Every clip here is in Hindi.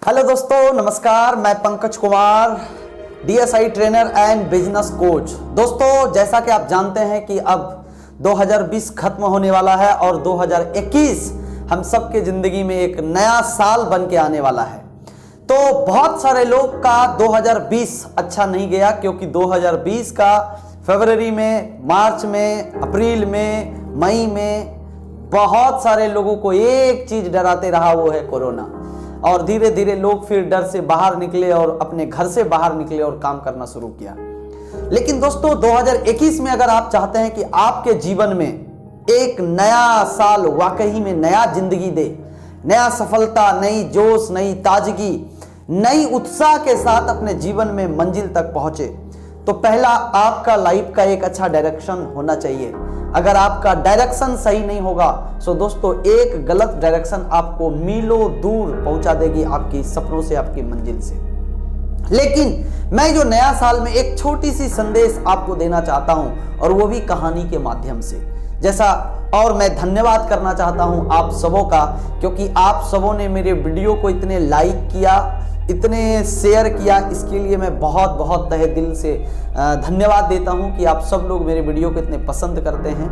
हेलो दोस्तों, नमस्कार। मैं Pankaj Kumar, DSi trainer and business coach. दोस्तों, जैसा कि आप जानते हैं कि अब 2020 खत्म होने वाला है और 2021 हम सबके जिंदगी में एक नया साल बन के आने वाला है। तो बहुत सारे लोग का 2020 अच्छा नहीं गया, क्योंकि 2020 का फरवरी में, मार्च में, अप्रैल में, मई में बहुत सारे लोगों को एक चीज डराते रहा, वो है कोरोना। और धीरे धीरे लोग फिर डर से बाहर निकले और अपने घर से बाहर निकले और काम करना शुरू किया। लेकिन दोस्तों, 2021 में अगर आप चाहते हैं कि आपके जीवन में एक नया साल वाकई में नया जिंदगी दे, नया सफलता, नई जोश, नई ताजगी, नई उत्साह के साथ अपने जीवन में मंजिल तक पहुंचे, तो पहला आपका लाइफ का एक अच्छा डायरेक्शन होना चाहिए। अगर आपका डायरेक्शन सही नहीं होगा तो दोस्तों एक गलत डायरेक्शन आपको मीलों दूर पहुंचा देगी आपकी सपनों से, आपकी मंजिल से। लेकिन मैं जो नया साल में एक छोटी सी संदेश आपको देना चाहता हूं, और वो भी कहानी के माध्यम से। जैसा और मैं धन्यवाद करना चाहता हूं आप सबों का, क्योंकि आप सबों ने मेरे वीडियो को इतने लाइक किया, इतने शेयर किया। इसके लिए मैं बहुत बहुत तहे दिल से धन्यवाद देता हूं कि आप सब लोग मेरे वीडियो को इतने पसंद करते हैं।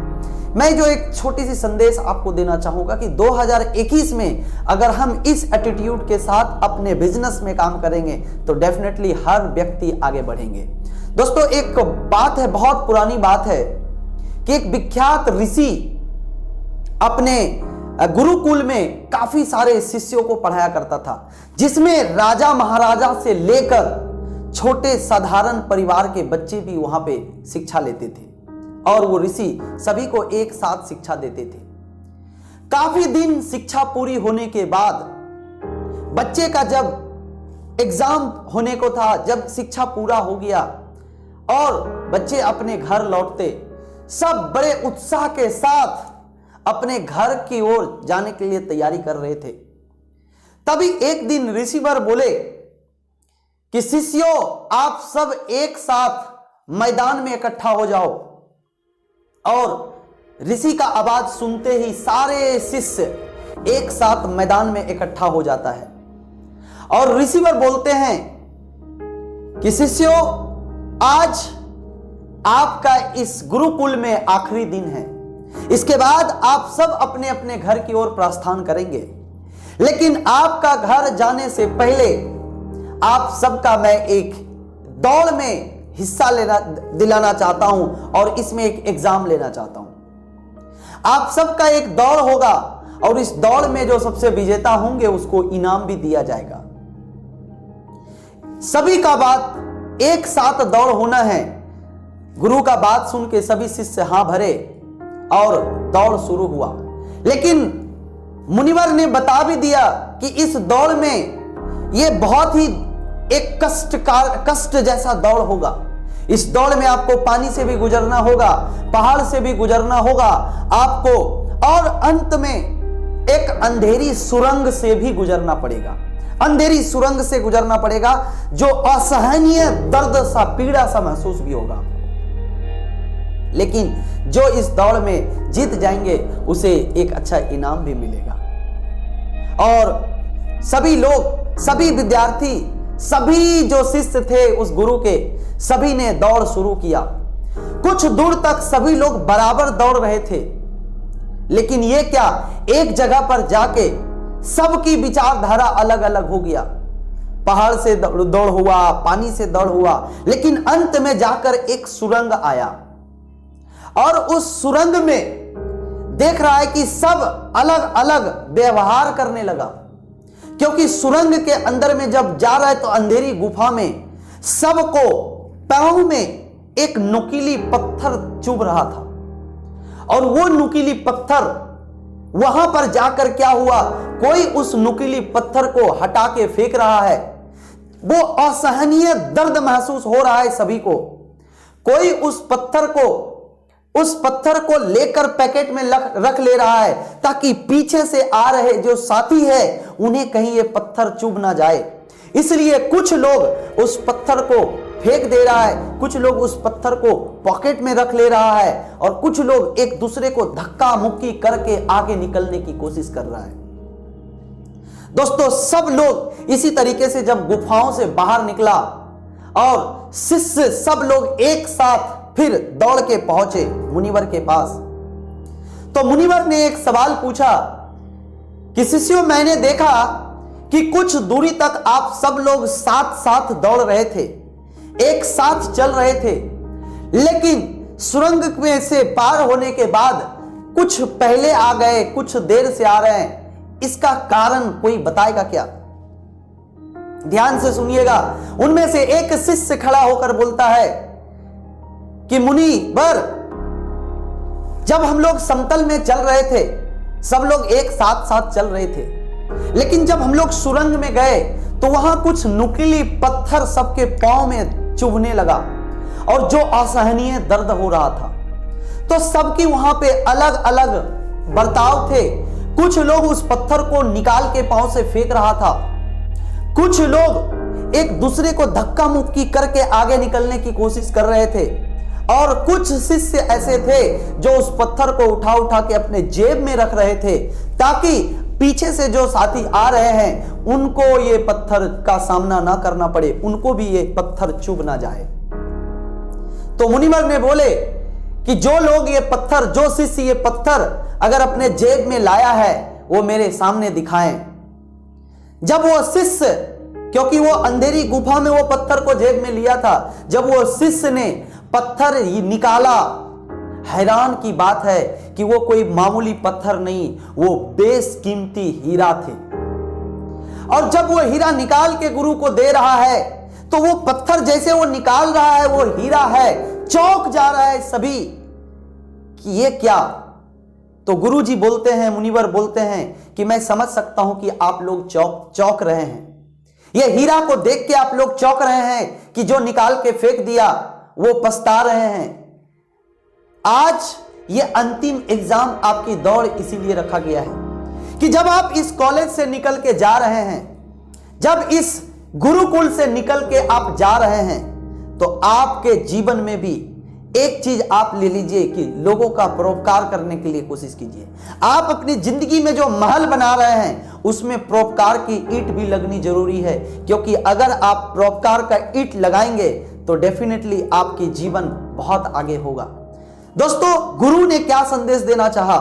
मैं जो एक छोटी सी संदेश आपको देना चाहूंगा कि 2021 में अगर हम इस एटीट्यूड के साथ अपने बिजनेस में काम करेंगे तो डेफिनेटली हर व्यक्ति आगे बढ़ेंगे। दोस्तों, एक बात है, बहुत पुरानी बात है कि एक विख्यात ऋषि अपने गुरुकुल में काफी सारे शिष्यों को पढ़ाया करता था, जिसमें राजा महाराजा से लेकर छोटे साधारण परिवार के बच्चे भी वहां पे शिक्षा लेते थे, और वो ऋषि सभी को एक साथ शिक्षा देते थे। काफी दिन शिक्षा पूरी होने के बाद बच्चे का जब एग्जाम होने को था, जब शिक्षा पूरा हो गया और बच्चे अपने घर लौटते, सब बड़े उत्साह के साथ अपने घर की ओर जाने के लिए तैयारी कर रहे थे। तभी एक दिन ऋषिवर बोले कि शिष्यों, आप सब एक साथ मैदान में इकट्ठा हो जाओ। और ऋषि का आवाज सुनते ही सारे शिष्य एक साथ मैदान में इकट्ठा हो जाता है। और ऋषिवर बोलते हैं कि शिष्यों, आज आपका इस गुरुकुल में आखिरी दिन है। इसके बाद आप सब अपने अपने घर की ओर प्रस्थान करेंगे। लेकिन आपका घर जाने से पहले आप सबका मैं एक दौड़ में हिस्सा दिलाना चाहता हूं, और इसमें एक एग्जाम लेना चाहता हूं। आप सबका एक दौड़ होगा, और इस दौड़ में जो सबसे विजेता होंगे उसको इनाम भी दिया जाएगा। सभी का बात एक साथ दौड़ होना है। गुरु का बात सुन के सभी शिष्य हां भरे और दौड़ शुरू हुआ। लेकिन मुनिवर ने बता भी दिया कि इस दौड़ में ये बहुत ही एक कष्ट जैसा दौड़ होगा। इस दौड़ में आपको पानी से भी गुजरना होगा, पहाड़ से भी गुजरना होगा आपको, और अंत में एक अंधेरी सुरंग से भी गुजरना पड़ेगा। अंधेरी सुरंग से गुजरना पड़ेगा जो असहनीय दर्द सा, पीड़ा सा महसूस भी होगा। लेकिन जो इस दौड़ में जीत जाएंगे उसे एक अच्छा इनाम भी मिलेगा। और सभी लोग, सभी विद्यार्थी, सभी जो शिष्य थे उस गुरु के, सभी ने दौड़ शुरू किया। कुछ दूर तक सभी लोग बराबर दौड़ रहे थे। लेकिन ये क्या, एक जगह पर जाके सबकी विचारधारा अलग अलग हो गया। पहाड़ से दौड़ हुआ, पानी से दौड़ हुआ, लेकिन अंत में जाकर एक सुरंग आया। और उस सुरंग में देख रहा है कि सब अलग अलग व्यवहार करने लगा, क्योंकि सुरंग के अंदर में जब जा रहा है तो अंधेरी गुफा में सबको पैरों में एक नुकीली पत्थर चुभ रहा था। और वो नुकीली पत्थर, वहां पर जाकर क्या हुआ, कोई उस नुकीली पत्थर को हटा के फेंक रहा है। वो असहनीय दर्द महसूस हो रहा है सभी को। कोई उस पत्थर को लेकर पैकेट में रख ले रहा है, ताकि पीछे से आ रहे जो साथी है उन्हें कहीं ये पत्थर चुभ ना जाए। इसलिए कुछ लोग उस पत्थर को फेंक दे रहा है, कुछ लोग उस पत्थर को पॉकेट में रख ले रहा है, और कुछ लोग एक दूसरे को धक्का मुक्की करके आगे निकलने की कोशिश कर रहा है। दोस्तों सब लोग इसी तरीके से जब गुफाओं से बाहर निकला और शिष्य सब लोग एक साथ फिर दौड़ के पहुंचे मुनिवर के पास, तो मुनिवर ने एक सवाल पूछा कि शिष्यों, मैंने देखा कि कुछ दूरी तक आप सब लोग साथ साथ दौड़ रहे थे, एक साथ चल रहे थे, लेकिन सुरंग में से पार होने के बाद कुछ पहले आ गए, कुछ देर से आ रहे हैं, इसका कारण कोई बताएगा क्या? ध्यान से सुनिएगा। उनमें से एक शिष्य खड़ा होकर बोलता है कि मुनिवर, जब हम लोग समतल में चल रहे थे, सब लोग एक साथ साथ चल रहे थे, लेकिन जब हम लोग सुरंग में गए तो वहां कुछ नुकीली पत्थर सबके पांव में चुभने लगा और जो असहनीय दर्द हो रहा था, तो सबकी वहां पे अलग अलग बर्ताव थे। कुछ लोग उस पत्थर को निकाल के पांव से फेंक रहा था, कुछ लोग एक दूसरे को धक्का मुक्की करके आगे निकलने की कोशिश कर रहे थे, और कुछ शिष्य ऐसे थे जो उस पत्थर को उठा उठा के अपने जेब में रख रहे थे, ताकि पीछे से जो साथी आ रहे हैं उनको ये पत्थर का सामना ना करना पड़े, उनको भी ये पत्थर चुभ ना जाए। तो मुनिवर ने बोले कि जो लोग ये पत्थर, जो शिष्य ये पत्थर अगर अपने जेब में लाया है वो मेरे सामने दिखाएं। जब वो शिष्य, क्योंकि वो अंधेरी गुफा में वो पत्थर को जेब में लिया था, जब वो शिष्य ने पत्थर निकाला, हैरान की बात है कि वो कोई मामूली पत्थर नहीं, वो बेशकीमती हीरा थे। और जब वो हीरा निकाल के गुरु को दे रहा है तो वो पत्थर जैसे वो निकाल रहा है वो हीरा है, चौंक जा रहा है सभी कि ये क्या। तो गुरु जी बोलते हैं, मुनिवर बोलते हैं कि मैं समझ सकता हूं कि आप लोग चौंक रहे हैं, ये हीरा को देख के आप लोग चौंक रहे हैं कि जो निकाल के फेंक दिया वो पछता रहे हैं। आज ये अंतिम एग्जाम आपकी दौड़ इसीलिए रखा गया है कि जब आप इस कॉलेज से निकल के जा रहे हैं, जब इस गुरुकुल से निकल के आप जा रहे हैं, तो आपके जीवन में भी एक चीज आप ले लीजिए कि लोगों का परोपकार करने के लिए कोशिश कीजिए। आप अपनी जिंदगी में जो महल बना रहे हैं उसमें परोपकार की ईंट भी लगनी जरूरी है, क्योंकि अगर आप परोपकार का ईंट लगाएंगे तो डेफिनेटली आपकी जीवन बहुत आगे होगा। दोस्तों, गुरु ने क्या संदेश देना चाहा?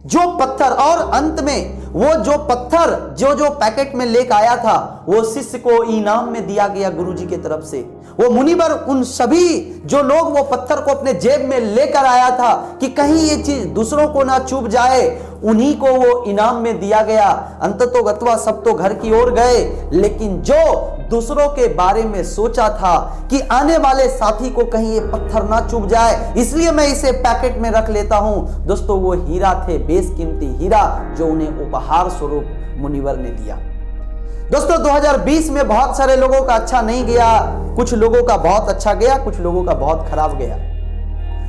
जो पत्थर, और अंत में वो जो पत्थर जो पैकेट में लेकर आया था वो शिष्य को इनाम में दिया गया गुरु जी की तरफ से। वो मुनिवर उन सभी जो लोग वो पत्थर को अपने जेब में लेकर आया था कि कहीं ये चीज दूसरों को ना चुभ जाए, उन्हीं को वो इनाम में दिया गया। अंततोगत्वा सब तो घर की ओर गए, लेकिन जो दूसरों के बारे में सोचा था कि आने वाले साथी को कहीं ये पत्थर ना चुभ जाए, इसलिए मैं इसे पैकेट में रख लेता हूं, दोस्तों वो हीरा थे, बेशकीमती हीरा, जो उन्हें उपहार स्वरूप मुनिवर ने दिया। दोस्तों 2020 में बहुत सारे लोगों का अच्छा नहीं गया, कुछ लोगों का बहुत अच्छा गया, कुछ लोगों का बहुत खराब गया,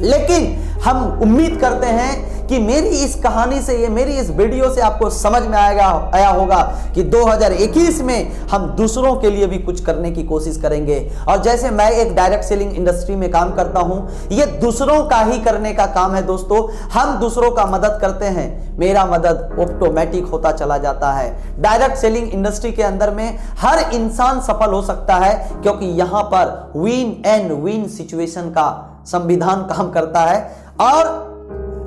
लेकिन हम उम्मीद करते हैं कि मेरी इस कहानी से, ये मेरी इस वीडियो से आपको समझ में आया होगा कि 2021 में हम दूसरों के लिए भी कुछ करने की कोशिश करेंगे। और जैसे मैं एक डायरेक्ट सेलिंग इंडस्ट्री में काम करता हूं, ये दूसरों का ही करने का काम है। दोस्तों, हम दूसरों का मदद करते हैं, मेरा मदद ऑटोमेटिक होता चला जाता है। डायरेक्ट सेलिंग इंडस्ट्री के अंदर में हर इंसान सफल हो सकता है, क्योंकि यहां पर विन एंड विन सिचुएशन का संविधान काम करता है। और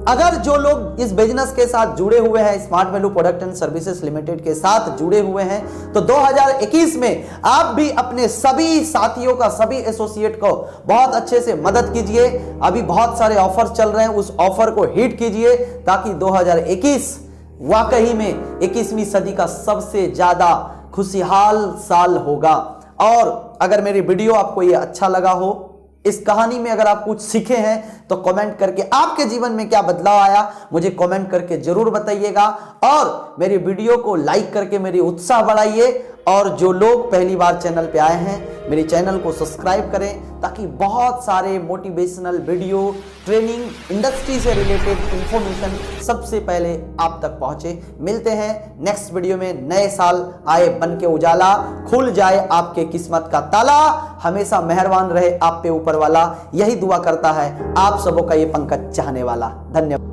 अगर जो लोग इस बिजनेस के साथ जुड़े हुए हैं, smart value product and services limited के साथ जुड़े हुए हैं, तो 2021 में आप भी अपने सभी साथियों का, सभी एसोसिएट को बहुत अच्छे से मदद कीजिए। अभी बहुत सारे ऑफर्स चल रहे हैं, उस ऑफर को हिट कीजिए, ताकि 2021 वाकई में 21वीं सदी का सबसे ज्यादा खुशहाल साल होगा। और अगर मेरी वीडियो आपको ये अच्छा लगा हो, इस कहानी में अगर आप कुछ सीखे हैं, तो कमेंट करके आपके जीवन में क्या बदलाव आया मुझे कमेंट करके जरूर बताइएगा। और मेरी वीडियो को लाइक करके मेरी उत्साह बढ़ाइए। और जो लोग पहली बार चैनल पे आए हैं, मेरे चैनल को सब्सक्राइब करें, ताकि बहुत सारे मोटिवेशनल वीडियो, ट्रेनिंग, इंडस्ट्री से रिलेटेड इंफॉर्मेशन सबसे पहले आप तक पहुंचे। मिलते हैं नेक्स्ट वीडियो में। नए साल आए बन के उजाला, खुल जाए आपके किस्मत का ताला, हमेशा मेहरबान रहे आप पे ऊपर वाला, यही दुआ करता है आप सबों का ये पंकज चाहने वाला। धन्यवाद।